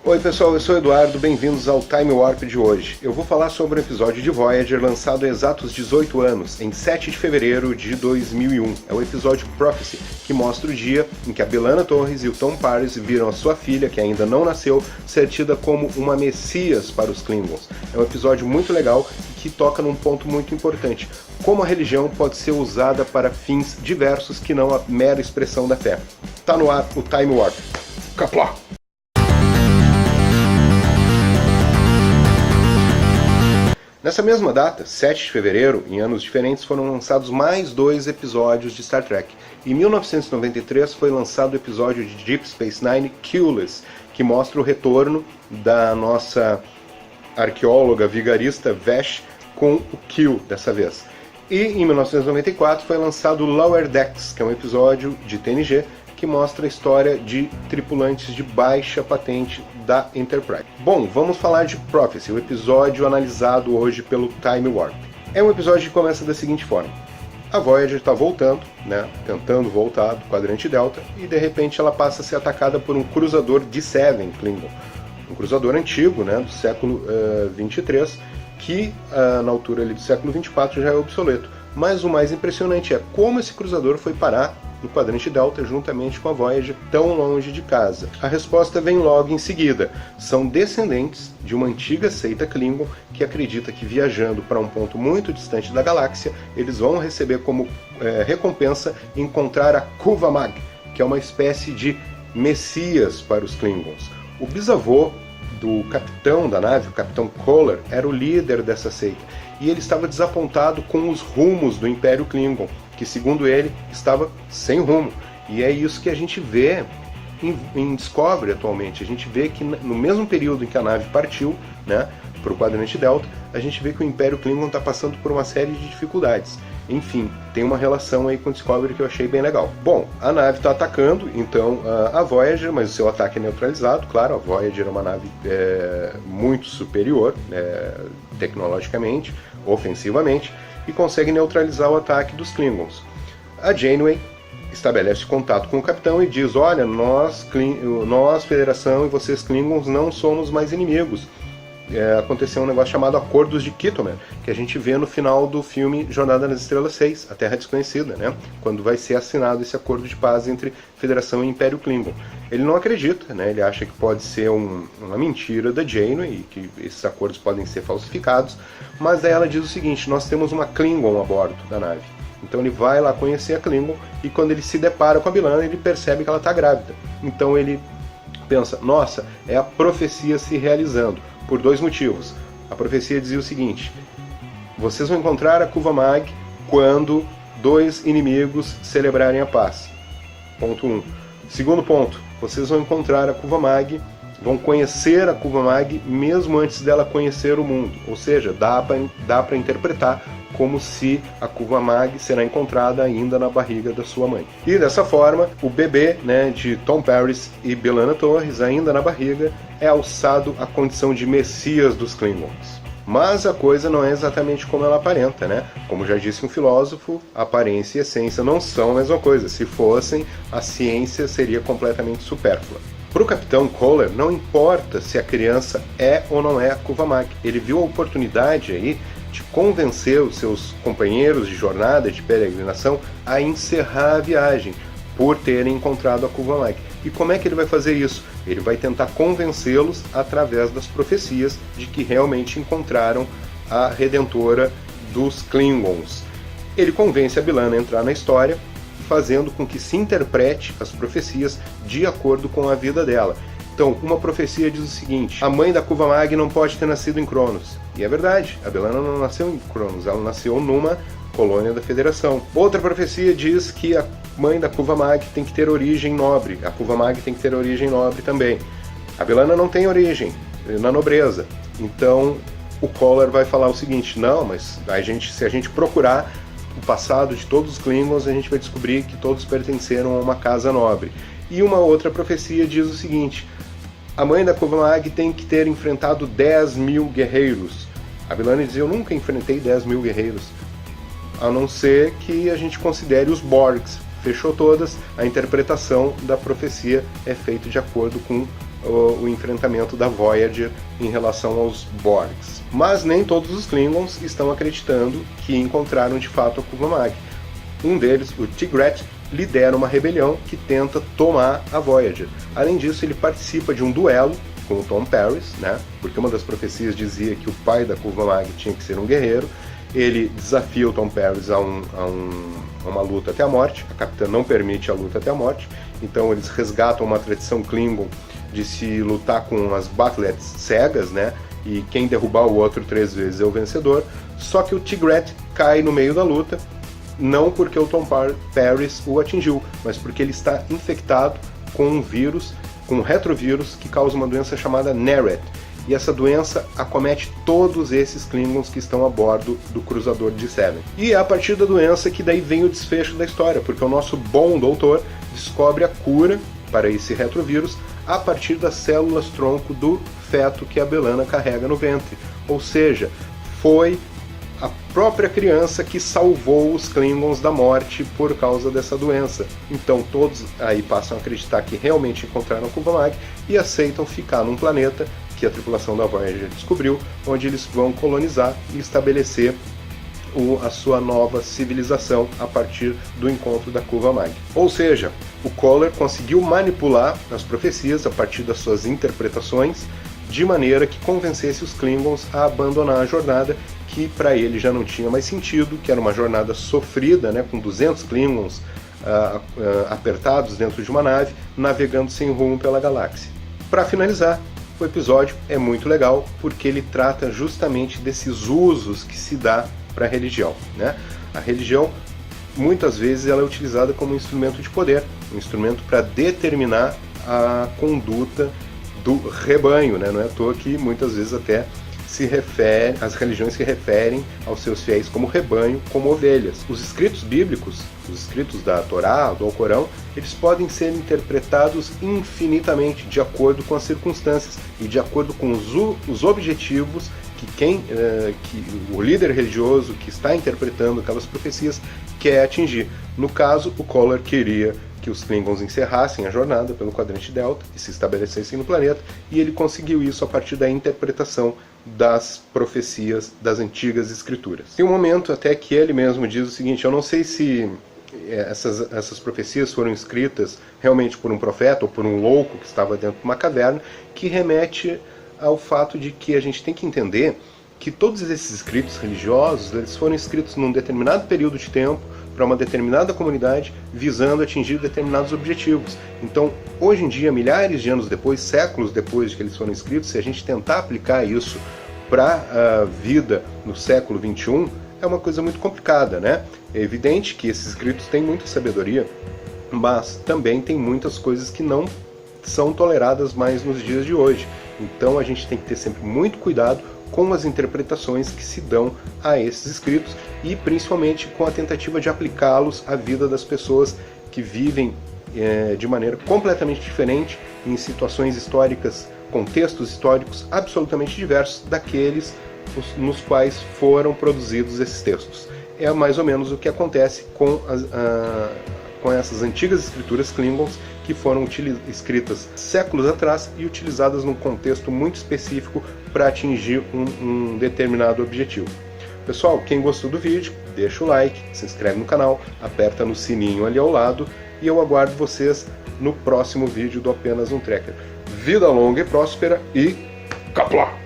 Oi pessoal, eu sou o Eduardo, bem-vindos ao Time Warp de hoje. Eu vou falar sobre o episódio de Voyager lançado há exatos 18 anos, em 7 de fevereiro de 2001. É o episódio Prophecy, que mostra o dia em que a B'Elanna Torres e o Tom Paris viram a sua filha, que ainda não nasceu, ser tida como uma messias para os Klingons. É um episódio muito legal que toca num ponto muito importante: como a religião pode ser usada para fins diversos que não a mera expressão da fé. Tá no ar o Time Warp. Caplá! Nessa mesma data, 7 de fevereiro, em anos diferentes, foram lançados mais 2 episódios de Star Trek. Em 1993 foi lançado o episódio de Deep Space Nine, Keyless, que mostra o retorno da nossa arqueóloga vigarista Vash com o Q dessa vez. E em 1994 foi lançado Lower Decks, que é um episódio de TNG que mostra a história de tripulantes de baixa patente da Enterprise. Bom, vamos falar de Prophecy, o episódio analisado hoje pelo Time Warp. É um episódio que começa da seguinte forma: a Voyager está voltando, tentando voltar do quadrante Delta, e de repente ela passa a ser atacada por um cruzador D7 Klingon. Um cruzador antigo, do século 23, que na altura ali do século 24 já é obsoleto. Mas o mais impressionante é como esse cruzador foi parar no quadrante Delta juntamente com a Voyager tão longe de casa. A resposta vem logo em seguida. São descendentes de uma antiga seita Klingon que acredita que, viajando para um ponto muito distante da galáxia, eles vão receber como recompensa encontrar a Kuvamag, que é uma espécie de messias para os Klingons. O bisavô do capitão da nave, o capitão Kohler, era o líder dessa seita, e ele estava desapontado com os rumos do Império Klingon, que, segundo ele, estava sem rumo. E é isso que a gente vê em Discovery atualmente. A gente vê que no mesmo período em que a nave partiu para o quadrante Delta, a gente vê que o Império Klingon está passando por uma série de dificuldades. Enfim, tem uma relação aí com Discovery que eu achei bem legal. Bom, a nave está atacando, então, a Voyager, mas o seu ataque é neutralizado. Claro, a Voyager é uma nave muito superior, tecnologicamente, ofensivamente, e consegue neutralizar o ataque dos Klingons. A Janeway estabelece contato com o capitão e diz: olha, nós Federação, e vocês Klingons não somos mais inimigos. Aconteceu um negócio chamado Acordos de Kittoman, que a gente vê no final do filme Jornada nas Estrelas 6, A Terra Desconhecida, quando vai ser assinado esse acordo de paz entre Federação e Império Klingon. Ele não acredita, ele acha que pode ser uma mentira da Janeway e que esses acordos podem ser falsificados, mas daí ela diz o seguinte: nós temos uma Klingon a bordo da nave. Então ele vai lá conhecer a Klingon, e quando ele se depara com a B'Elanna, ele percebe que ela está grávida. Então ele pensa: nossa, é a profecia se realizando. Por 2 motivos. A profecia dizia o seguinte: vocês vão encontrar a Kuvamag quando 2 inimigos celebrarem a paz. Ponto 1. Segundo ponto: vocês vão encontrar a Kuvamag, vão conhecer a Kuvamag mesmo antes dela conhecer o mundo. Ou seja, dá para interpretar como se a Kuvamag será encontrada ainda na barriga da sua mãe. E dessa forma, o bebê de Tom Paris e B'Elanna Torres, ainda na barriga, é alçado à condição de messias dos Klingons. Mas a coisa não é exatamente como ela aparenta, Como já disse um filósofo, aparência e essência não são a mesma coisa. Se fossem, a ciência seria completamente supérflua. Para o capitão Kohler, não importa se a criança é ou não é a Kuvamag. Ele viu a oportunidade aí de convencer os seus companheiros de jornada, de peregrinação, a encerrar a viagem, por terem encontrado a Kuvamag. E como é que ele vai fazer isso? Ele vai tentar convencê-los através das profecias de que realmente encontraram a Redentora dos Klingons. Ele convence a B'Elanna a entrar na história, fazendo com que se interprete as profecias de acordo com a vida dela. Então, uma profecia diz o seguinte: a mãe da Kuvamag não pode ter nascido em Cronos. E é verdade, a B'Elanna não nasceu em Cronos, ela nasceu numa colônia da Federação. Outra profecia diz que a mãe da Kuvamag tem que ter origem nobre, a Kuvamag tem que ter origem nobre também. A B'Elanna não tem origem na nobreza. Então, o Kohler vai falar o seguinte: não, mas se a gente procurar o passado de todos os Klingons, a gente vai descobrir que todos pertenceram a uma casa nobre. E uma outra profecia diz o seguinte: a mãe da Kuvamag tem que ter enfrentado 10.000 guerreiros. A B'Elanna diz: eu nunca enfrentei 10.000 guerreiros, a não ser que a gente considere os Borgs. Fechou todas, a interpretação da profecia é feita de acordo com o enfrentamento da Voyager em relação aos Borgs. Mas nem todos os Klingons estão acreditando que encontraram de fato a Kuva Mag. Um deles, o Tigret, lidera uma rebelião que tenta tomar a Voyager. Além disso, ele participa de um duelo com o Tom Paris, né? Porque uma das profecias dizia que o pai da Kuva Mag tinha que ser um guerreiro. Ele desafia o Tom Paris a uma luta até a morte. A capitã não permite a luta até a morte. Então eles resgatam uma tradição Klingon de se lutar com as Bat'leths cegas, né? E quem derrubar o outro 3 vezes é o vencedor. Só que o Tigret cai no meio da luta, não porque o Tom Paris o atingiu, mas porque ele está infectado com um vírus, com um retrovírus que causa uma doença chamada Neret. E essa doença acomete todos esses Klingons que estão a bordo do cruzador de Seven. E é a partir da doença que daí vem o desfecho da história, porque o nosso bom doutor descobre a cura para esse retrovírus a partir das células-tronco do feto que a B'Elanna carrega no ventre. Ou seja, foi a própria criança que salvou os Klingons da morte por causa dessa doença. Então todos aí passam a acreditar que realmente encontraram a Kuva Mag e aceitam ficar num planeta que a tripulação da Voyager descobriu, onde eles vão colonizar e estabelecer a sua nova civilização a partir do encontro da Kuva Mag. Ou seja, o Koller conseguiu manipular as profecias a partir das suas interpretações, de maneira que convencesse os Klingons a abandonar a jornada, que para ele já não tinha mais sentido, que era uma jornada sofrida, né, com 200 Klingons apertados dentro de uma nave, navegando sem rumo pela galáxia. Para finalizar, o episódio é muito legal porque ele trata justamente desses usos que se dá para a religião, né? A religião, muitas vezes, ela é utilizada como um instrumento de poder, um instrumento para determinar a conduta do rebanho, né? Não é à toa que muitas vezes até as religiões se referem aos seus fiéis como rebanho, como ovelhas. Os escritos bíblicos, os escritos da Torá, do Alcorão, eles podem ser interpretados infinitamente de acordo com as circunstâncias e de acordo com os objetivos que o líder religioso que está interpretando aquelas profecias quer atingir. No caso, o Koller queria que os Klingons encerrassem a jornada pelo quadrante Delta e se estabelecessem no planeta, e ele conseguiu isso a partir da interpretação das profecias das antigas escrituras. Tem um momento até que ele mesmo diz o seguinte: eu não sei se essas profecias foram escritas realmente por um profeta ou por um louco que estava dentro de uma caverna, que remete ao fato de que a gente tem que entender que todos esses escritos religiosos eles foram escritos num determinado período de tempo, para uma determinada comunidade, visando atingir determinados objetivos. Então, hoje em dia, milhares de anos depois, séculos depois de que eles foram escritos, se a gente tentar aplicar isso para a vida no século XXI, é uma coisa muito complicada, né? É evidente que esses escritos têm muita sabedoria, mas também tem muitas coisas que não são toleradas mais nos dias de hoje. Então a gente tem que ter sempre muito cuidado com as interpretações que se dão a esses escritos e principalmente com a tentativa de aplicá-los à vida das pessoas que vivem de maneira completamente diferente, em situações históricas, contextos históricos absolutamente diversos daqueles nos quais foram produzidos esses textos. É mais ou menos o que acontece com essas antigas escrituras Klingons, que foram escritas séculos atrás e utilizadas num contexto muito específico para atingir um determinado objetivo. Pessoal, quem gostou do vídeo, deixa o like, se inscreve no canal, aperta no sininho ali ao lado e eu aguardo vocês no próximo vídeo do Apenas um Trekker. Vida longa e próspera e Qapla'!